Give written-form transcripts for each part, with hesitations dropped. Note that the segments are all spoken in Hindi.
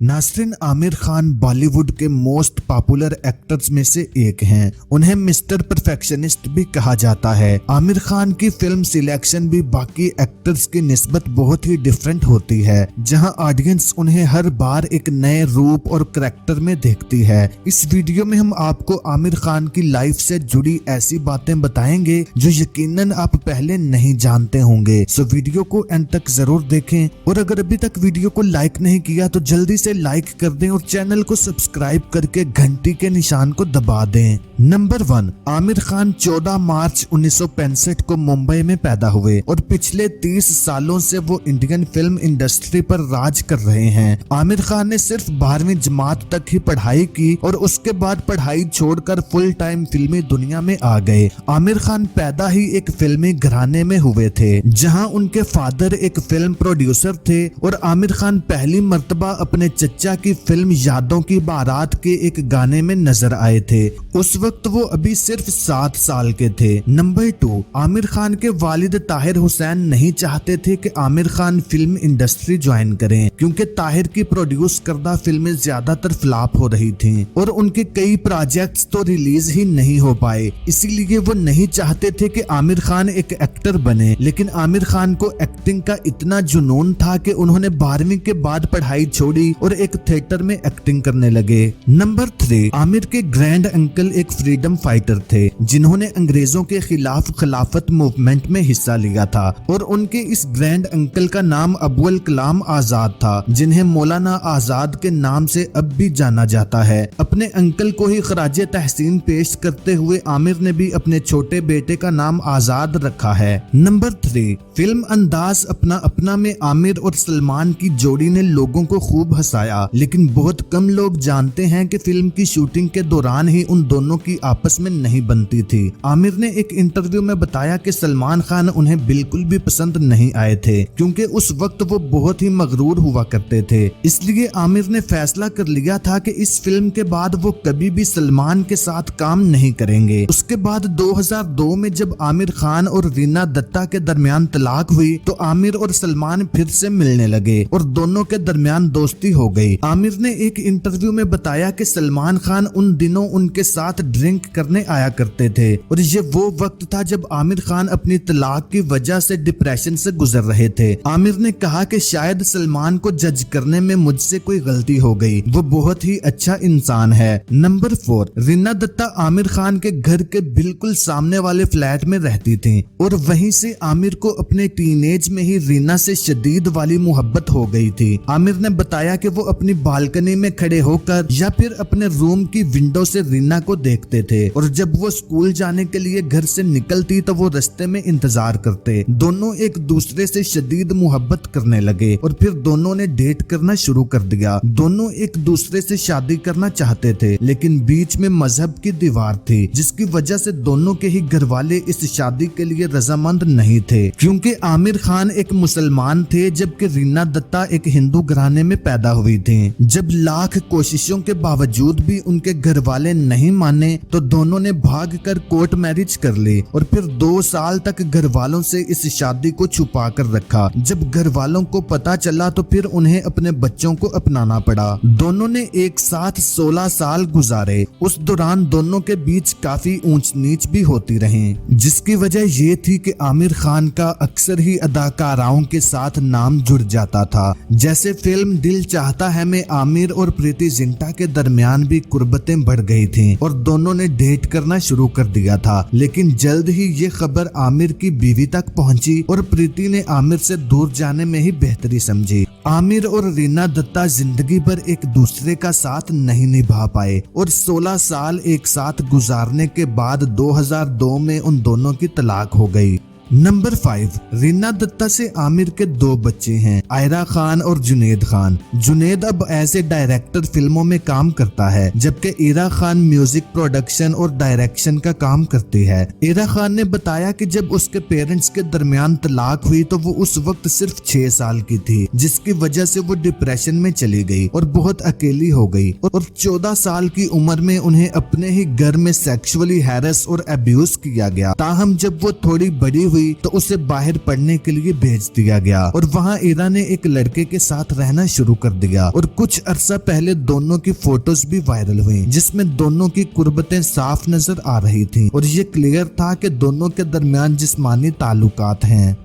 नासरीन, आमिर खान बॉलीवुड के मोस्ट पॉपुलर एक्टर्स में से एक हैं। उन्हें मिस्टर परफेक्शनिस्ट भी कहा जाता है। आमिर खान की फिल्म सिलेक्शन भी बाकी एक्टर्स की निस्बत बहुत ही डिफरेंट होती है, जहां ऑडियंस उन्हें हर बार एक नए रूप और करैक्टर में देखती है। इस वीडियो में हम आपको आमिर खान की लाइफ से जुड़ी ऐसी बातें बताएंगे जो यकीनन आप पहले नहीं जानते होंगे। सो वीडियो को एंड तक जरूर देखें और अगर अभी तक वीडियो को लाइक नहीं किया तो जल्दी से लाइक कर दें और चैनल को सब्सक्राइब करके घंटी के निशान को दबा दें। नंबर 1, आमिर खान 14 मार्च 1965 को मुंबई में पैदा हुए और पिछले 30 सालों से वो इंडियन फिल्म इंडस्ट्री पर राज कर रहे हैं। आमिर खान ने सिर्फ 12वीं जमात तक ही पढ़ाई की और उसके बाद पढ़ाई छोड़कर फुल टाइम फिल्मी दुनिया में आ गए। आमिर खान पैदा ही एक फिल्मी घराने में हुए थे, जहां उनके फादर एक फिल्म प्रोड्यूसर थे और आमिर खान पहली मर्तबा अपने चचा की फिल्म यादों की बारात के एक गाने में नजर आए थे। उस वक्त वो अभी सिर्फ 7 साल के थे। नंबर 2, आमिर खान के वालिद ताहिर हुसैन नहीं चाहते थे कि Aamir Khan film industry join करें, क्योंकि ताहिर की प्रोड्यूस करदा फिल्में ज्यादातर फ्लॉप हो रही थीं और उनके कई प्रोजेक्ट्स तो रिलीज ही नहीं हो पाए। इसीलिए वो नहीं चाहते थे कि आमिर खान एक एक्टर बने। लेकिन आमिर खान को एक्टिंग का इतना जुनून था कि उन्होंने 12वीं के बाद पढ़ाई छोड़ी और एक थिएटर में एक्टिंग करने लगे। नंबर 3, आमिर के ग्रैंड अंकल एक फ्रीडम फाइटर थे, जिन्होंने अंग्रेजों के खिलाफ खिलाफत मूवमेंट में हिस्सा लिया था और उनके इस ग्रैंड अंकल का नाम अबुल कलाम आजाद था, जिन्हें मौलाना आजाद के नाम से अब भी जाना जाता है। अपने अंकल को ही खराजे तहसीन पेश करते हुए आमिर ने भी अपने छोटे बेटे का नाम आजाद रखा है। नंबर 3, फिल्म अंदाज अपना अपना में आमिर और सलमान की जोड़ी ने लोगों को खूब हंसाया, लेकिन बहुत कम लोग जानते हैं कि फिल्म की शूटिंग के दौरान ही उन दोनों की आपस में नहीं बनती थी। आमिर ने एक इंटरव्यू में बताया कि सलमान खान उन्हें बिल्कुल भी पसंद नहीं आए थे, क्योंकि उस वक्त वो बहुत ही मगरूर हुआ करते थे। इसलिए आमिर ने फैसला कर लिया था कि इस फिल्म के बाद वो कभी भी सलमान के साथ काम नहीं करेंगे। उसके बाद 2002 में जब आमिर खान और रीना दत्ता के दरमियान तलाक हुई तो आमिर और सलमान फिर से मिलने लगे और दोनों के दरमियान दोस्ती हो गई। आमिर ने एक इंटरव्यू में बताया कि सलमान खान उन दिनों उनके साथ ड्रिंक करने आया करते थे और ये वो वक्त था जब आमिर खान अपनी तलाक की वजह से डिप्रेशन से गुजर रहे थे। आमिर ने कहा कि शायद सलमान को जज करने में मुझसे कोई गलती हो गई, वो बहुत ही अच्छा इंसान है। नंबर 4, रीना दत्ता आमिर खान के घर के बिल्कुल सामने वाले फ्लैट में रहती थी और वहीं से आमिर को अपने टीनेज में ही रीना से शदीद वाली मोहब्बत हो गई थी। आमिर ने बताया कि वो अपनी बालकनी में खड़े होकर या फिर अपने रूम की विंडो से रीना को देखते थे और जब वो स्कूल जाने के लिए घर से निकलती तो वो रास्ते में इंतजार करते। दोनों एक दूसरे से शदीद मोहब्बत करने लगे और फिर दोनों ने डेट करना शुरू कर दिया। दोनों एक दूसरे से शादी करना चाहते थे, लेकिन बीच में मजहब की दीवार थी, जिसकी वजह से दोनों के ही घर वाले इस शादी के लिए रजामंद नहीं थे, क्योंकि आमिर खान एक मुसलमान थे जबकि रीना दत्ता एक हिंदू घराने में पैदा हुई थी। जब लाख कोशिशों के बावजूद भी उनके घर वाले नहीं माने तो दोनों ने भागकर कोर्ट मैरिज कर ली और फिर 2 साल तक घर वालों से इस शादी को छुपा कर रखा। जब घर वालों को पता चला तो फिर उन्हें अपने बच्चों को अपनाना पड़ा। दोनों ने एक साथ 16 साल गुजारे। उस दौरान दोनों के बीच काफी ऊंच नीच भी होती रही, जिसकी वजह ये थी कि आमिर खान का अक्सर ही अदाकाराओं के साथ नाम जुड़ जाता था। जैसे फिल्म दिल चाहता है में आमिर और प्रीति जिंटा के दरमियान भी कुर्बतें बढ़ गई थीं और दोनों ने डेट करना शुरू कर दिया था, लेकिन जल्द ही ये खबर आमिर की बीवी तक पहुंची और प्रीति ने आमिर से दूर जाने में ही बेहतरी समझी। आमिर और रीना दत्ता जिंदगी भर एक दूसरे का साथ नहीं निभा पाए और 16 साल एक साथ गुजारने के बाद 2002 में उन दोनों की तलाक हो गई। नंबर 5, रीना दत्ता से आमिर के 2 बच्चे हैं, आयरा खान और जुनेद खान। जुनेद अब एज ए डायरेक्टर फिल्मों में काम करता है, जबकि इरा खान म्यूजिक प्रोडक्शन और डायरेक्शन का काम करती है। इरा खान ने बताया कि जब उसके पेरेंट्स के दरमियान तलाक हुई तो वो उस वक्त सिर्फ 6 साल की थी, जिसकी वजह से वो डिप्रेशन में चली गई और बहुत अकेली हो गई और 14 साल की उम्र में उन्हें अपने ही घर में सेक्सुअली हैरेस और अब्यूज किया गया। ताहम जब वो थोड़ी बड़ी हुई हुई तो उसे बाहर पढ़ने के लिए भेज दिया गया और वहाँ इरा ने एक लड़के के साथ रहना शुरू कर दिया और कुछ अरसा पहले दोनों की फोटोज भी वायरल हुई जिसमें दोनों की कुर्बतें साफ नजर आ रही थी और ये क्लियर था कि दोनों के दरमियान जिस्मानी ताल्लुकात हैं।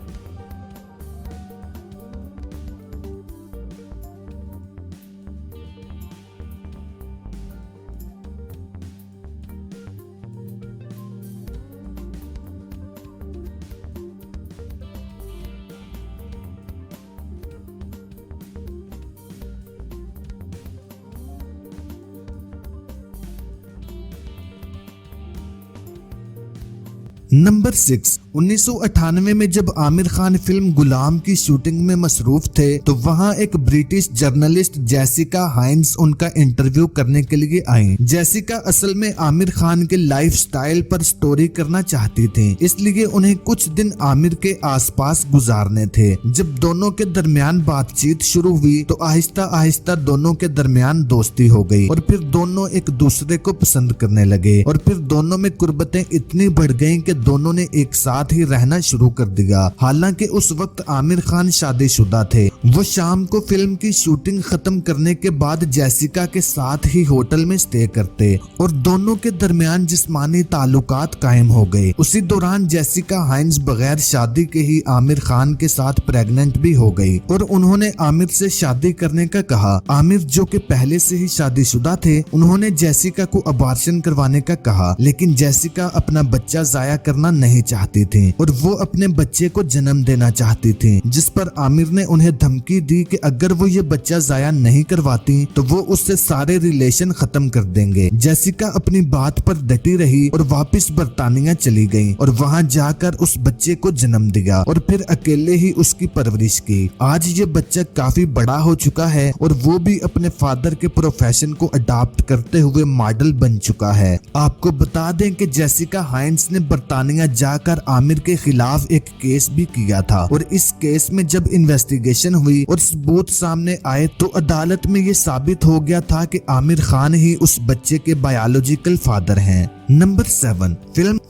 नंबर 6, 1998 में जब आमिर खान फिल्म गुलाम की शूटिंग में मसरूफ थे तो वहां एक ब्रिटिश जर्नलिस्ट जेसिका हाइंस उनका इंटरव्यू करने के लिए आई। जेसिका असल में आमिर खान के लाइफस्टाइल पर स्टोरी करना चाहती थी, इसलिए उन्हें कुछ दिन आमिर के आसपास गुजारने थे। जब दोनों के दरमियान बातचीत शुरू हुई तो आहिस्ता आहिस्ता दोनों के दरमियान दोस्ती हो गई और फिर दोनों एक दूसरे को पसंद करने लगे और फिर दोनों में कुर्बतें इतनी बढ़ गईं कि दोनों ने एक साथ ही रहना शुरू कर दिया। हालांकि उस वक्त आमिर खान शादीशुदा थे। वो शाम को फिल्म की शूटिंग खत्म करने के बाद जेसिका के साथ ही होटल में स्टे करते और दोनों के दरमियान जिस्मानी ताल्लुकात कायम हो गए। उसी दौरान जेसिका हाइंस बगैर शादी के ही आमिर खान के साथ प्रेग्नेंट भी हो गई और उन्होंने आमिर से शादी करने का कहा। आमिर जो कि पहले से ही शादीशुदा थे, उन्होंने जेसिका को अबॉर्शन करवाने का कहा, लेकिन जेसिका अपना बच्चा जाया करना नहीं चाहती थी और वो अपने बच्चे को जन्म देना चाहती थी, जिस पर आमिर ने उन्हें धमकी दी कि अगर वो ये बच्चा जाया नहीं करवाती तो वो उससे सारे रिलेशन खत्म कर देंगे। जेसिका अपनी बात पर डटी रही और वापस बर्तानिया चली गई और वहां जाकर उस बच्चे को जन्म दिया और फिर अकेले ही उसकी परवरिश की। आज ये बच्चा काफी बड़ा हो चुका है और वो भी अपने फादर के प्रोफेशन को अडॉप्ट करते हुए मॉडल बन चुका है। आपको बता दें कि जेसिका हाइंस ने बर्तानिया जाकर आमिर के खिलाफ एक केस भी किया था और इस केस में जब इन्वेस्टिगेशन हुई और सबूत सामने आए तो अदालत में ये साबित हो गया था कि आमिर खान ही उस बच्चे के बायोलॉजिकल फादर हैं। नंबर 7,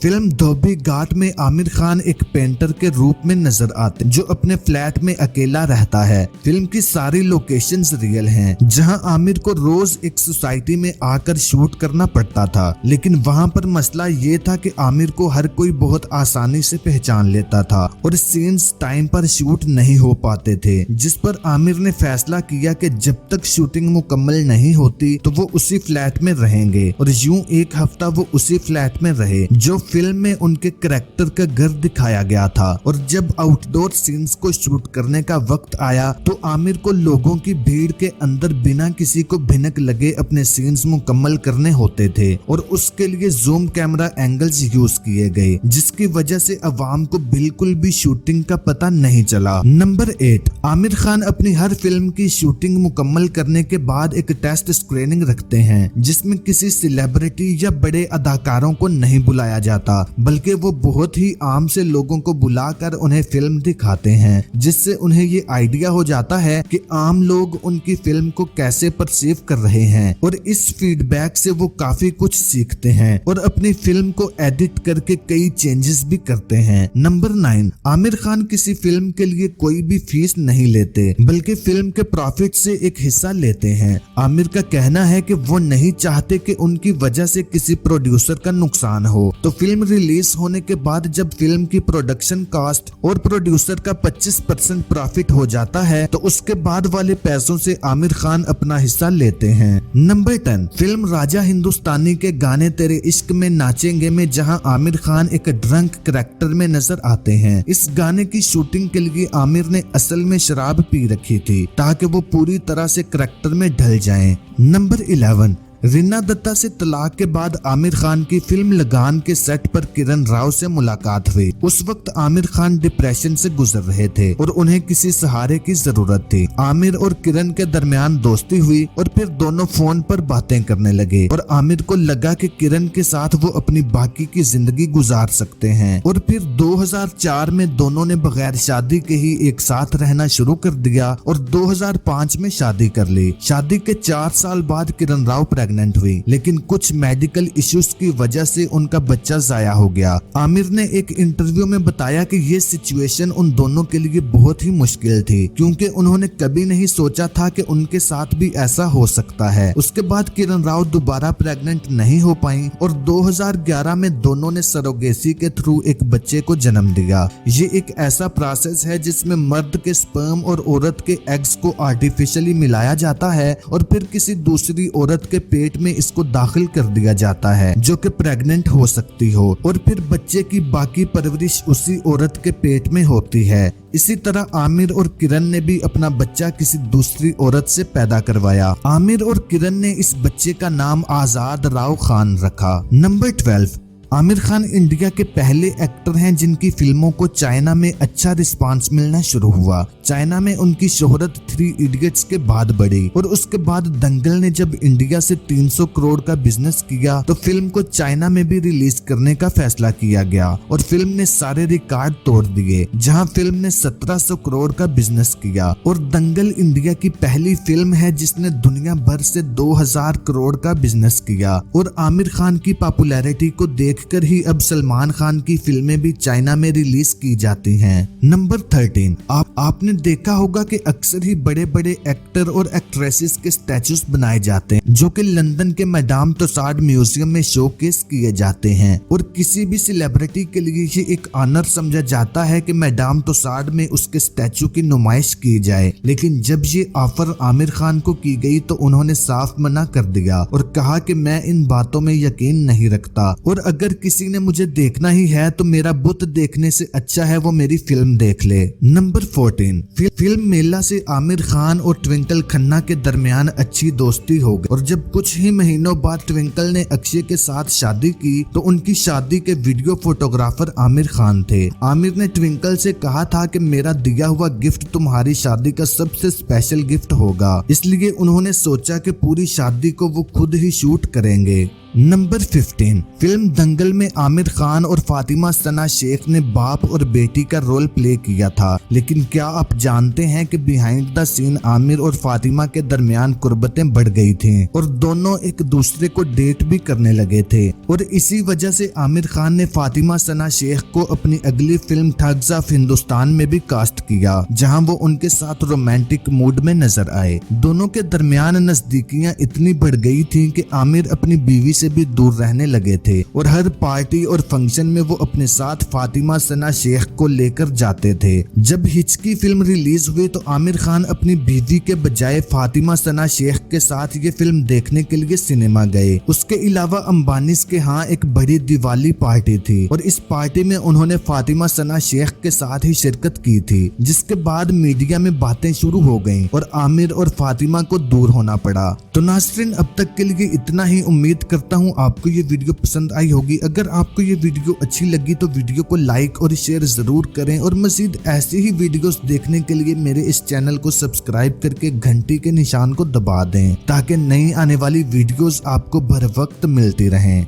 फिल्म धोबी घाट में आमिर खान एक पेंटर के रूप में नजर आते जो अपने फ्लैट में अकेला रहता है। फिल्म की सारी लोकेशंस रियल हैं, जहां आमिर को रोज एक सोसाइटी में आकर शूट करना पड़ता था, लेकिन वहां पर मसला ये था कि आमिर को हर कोई बहुत आसानी से पहचान लेता था और सीन्स टाइम पर शूट नहीं हो पाते थे, जिस पर आमिर ने फैसला किया कि जब तक शूटिंग मुकम्मल नहीं होती तो वो उसी फ्लैट में रहेंगे और यूं एक हफ्ता वो उसी फ्लैट में रहे जो फिल्म में उनके कैरेक्टर का घर दिखाया गया था। और जब आउटडोर सीन्स को शूट करने का वक्त आया तो आमिर को लोगों की भीड़ के अंदर बिना किसी को भिनक लगे अपने सीन्स मुकम्मल करने होते थे और उसके लिए जूम कैमरा एंगल्स यूज किए गए, जिसकी वजह से अवाम को बिल्कुल भी शूटिंग का पता नहीं चला। नंबर 8, आमिर खान अपनी हर फिल्म की शूटिंग मुकम्मल करने के बाद एक टेस्ट स्क्रीनिंग रखते हैं, जिसमें किसी सेलिब्रिटी या बड़े अदाकारों को नहीं बुलाया जाता, बल्कि वो बहुत ही आम से लोगों को बुलाकर उन्हें फिल्म दिखाते हैं, जिससे उन्हें ये आइडिया हो जाता है कि आम लोग उनकी फिल्म को कैसे परसीव कर रहे हैं और इस फीडबैक से वो काफी कुछ सीखते हैं और अपनी फिल्म को एडिट करके कई चेंजेस भी करते हैं। नंबर 9, आमिर खान किसी फिल्म के लिए कोई भी फीस नहीं लेते, बल्कि फिल्म के प्रॉफिट से एक हिस्सा लेते हैं। आमिर का कहना है कि वो नहीं चाहते कि उनकी वजह से किसी प्रोड्यूसर का नुकसान हो, तो फिल्म रिलीज होने के बाद जब फिल्म की प्रोडक्शन कॉस्ट और प्रोड्यूसर का 25% प्रॉफिट हो जाता है तो उसके बाद वाले पैसों से आमिर खान अपना हिस्सा लेते हैं। नंबर 10, फिल्म राजा हिंदुस्तानी के गाने तेरे इश्क में नाचेंगे में जहां आमिर खान एक ड्रंक कैरेक्टर में नजर आते हैं। इस गाने की शूटिंग के लिए आमिर ने असल में शराब पी रखी थी ताकि वो पूरी तरह से कैरेक्टर में ढल जाएं। नंबर 11, रीना दत्ता से तलाक के बाद आमिर खान की फिल्म लगान के सेट पर किरण राव से मुलाकात हुई। उस वक्त आमिर खान डिप्रेशन से गुजर रहे थे और उन्हें किसी सहारे की जरूरत थी। आमिर और किरण के दरमियान दोस्ती हुई और फिर दोनों फोन पर बातें करने लगे और आमिर को लगा कि किरण के साथ वो अपनी बाकी की जिंदगी गुजार सकते हैं और फिर 2004 में दोनों ने बगैर शादी के ही एक साथ रहना शुरू कर दिया और 2005 में शादी कर ली। शादी के 4 साल बाद किरण राव प्रेग्नेंट हुई, लेकिन कुछ मेडिकल इश्यूज की वजह से उनका बच्चा जाया हो गया। आमिर ने एक इंटरव्यू में बताया कि ये सिचुएशन उन दोनों के लिए बहुत ही मुश्किल थी, क्योंकि उन्होंने कभी नहीं सोचा था कि उनके साथ भी ऐसा हो सकता है। उसके बाद किरण राव दोबारा प्रेग्नेंट नहीं हो पाई और 2011 में दोनों ने सरोगेसी के थ्रू एक बच्चे को जन्म दिया। ये एक ऐसा प्रोसेस है जिसमें मर्द के स्पर्म और औरत के एग्स को आर्टिफिशियली मिलाया जाता है और फिर किसी दूसरी औरत के पेट में इसको दाखिल कर दिया जाता है जो कि प्रेग्नेंट हो सकती हो, और फिर बच्चे की बाकी परवरिश उसी औरत के पेट में होती है। इसी तरह आमिर और किरण ने भी अपना बच्चा किसी दूसरी औरत से पैदा करवाया। आमिर और किरण ने इस बच्चे का नाम आजाद राव खान रखा। नंबर 12, आमिर खान इंडिया के पहले एक्टर हैं जिनकी फिल्मों को चाइना में अच्छा रिस्पांस मिलना शुरू हुआ। चाइना में उनकी शोहरत 3 इडियट्स के बाद बढ़ी और उसके बाद दंगल ने जब इंडिया से 300 करोड़ का बिजनेस किया तो फिल्म को चाइना में भी रिलीज करने का फैसला किया गया और फिल्म ने सारे रिकॉर्ड तोड़ दिए, जहां फिल्म ने 1700 करोड़ का बिजनेस किया। और दंगल इंडिया की पहली फिल्म है जिसने दुनिया भर से 2000 करोड़ का बिजनेस किया। और आमिर खान की पॉपुलैरिटी को देखकर ही अब सलमान खान की फिल्में भी चाइना में रिलीज की जाती हैं। नंबर 13, आपने देखा होगा कि अक्सर ही बड़े बड़े एक्टर और एक्ट्रेसेस के स्टैचूज बनाए जाते हैं जो कि लंदन के मैडाम तुसाड म्यूजियम में शोकेस किए जाते हैं। और किसी भी सेलिब्रिटी के लिए ये एक ऑनर समझा जाता है कि मैडाम तुसाड में उसके स्टैचू की नुमाइश की जाए, लेकिन जब ये ऑफर आमिर खान को की गई तो उन्होंने साफ मना कर दिया और कहा कि मैं इन बातों में यकीन नहीं रखता और अगर किसी ने मुझे देखना ही है तो मेरा बुत देखने से अच्छा है वो मेरी फिल्म देख ले। नंबर 14, फिल्म मेला से आमिर खान और ट्विंकल खन्ना के दरमियान अच्छी दोस्ती हो गई और जब कुछ ही महीनों बाद ट्विंकल ने अक्षय के साथ शादी की तो उनकी शादी के वीडियो फोटोग्राफर आमिर खान थे। आमिर ने ट्विंकल से कहा था कि मेरा दिया हुआ गिफ्ट तुम्हारी शादी का सबसे स्पेशल गिफ्ट होगा, इसलिए उन्होंने सोचा कि पूरी शादी को वो खुद ही शूट करेंगे। नंबर 15, फिल्म दंगल में आमिर खान और फातिमा सना शेख ने बाप और बेटी का रोल प्ले किया था, लेकिन क्या आप जानते हैं कि बिहाइंड द सीन आमिर और फातिमा के दरमियान कुर्बतें बढ़ गई थीं और दोनों एक दूसरे को डेट भी करने लगे थे। और इसी वजह से आमिर खान ने फातिमा सना शेख को अपनी अगली फिल्म ठग्स ऑफ हिंदुस्तान में भी कास्ट किया, जहां वो उनके साथ रोमांटिक मूड में नजर आए। दोनों के दरमियान नजदीकियां इतनी बढ़ गई थी कि आमिर अपनी बीवी से भी दूर रहने लगे थे और हर पार्टी और फंक्शन में वो अपने साथ फातिमा सना शेख को लेकर जाते थे। जब हिचकी फिल्म रिलीज हुई तो आमिर खान अपनी बीवी के बजाय फातिमा सना शेख के साथ ये फिल्म देखने के लिए सिनेमा गए। उसके अलावा अंबानीज के यहाँ एक बड़ी दिवाली पार्टी थी और इस पार्टी में उन्होंने फातिमा सना शेख के साथ ही शिरकत की थी, जिसके बाद मीडिया में बातें शुरू हो गईं और आमिर और फातिमा को दूर होना पड़ा। तो नाज़रीन, अब तक के लिए इतना ही। उम्मीद करता हूँ आपको ये वीडियो पसंद आई होगी। अगर आपको ये वीडियो अच्छी लगी तो वीडियो को लाइक और शेयर जरूर करें और मजीद ऐसे ही वीडियोस देखने के लिए मेरे इस चैनल को सब्सक्राइब करके घंटी के निशान को दबा दें ताकि नई आने वाली वीडियोस आपको बर वक्त मिलती रहें।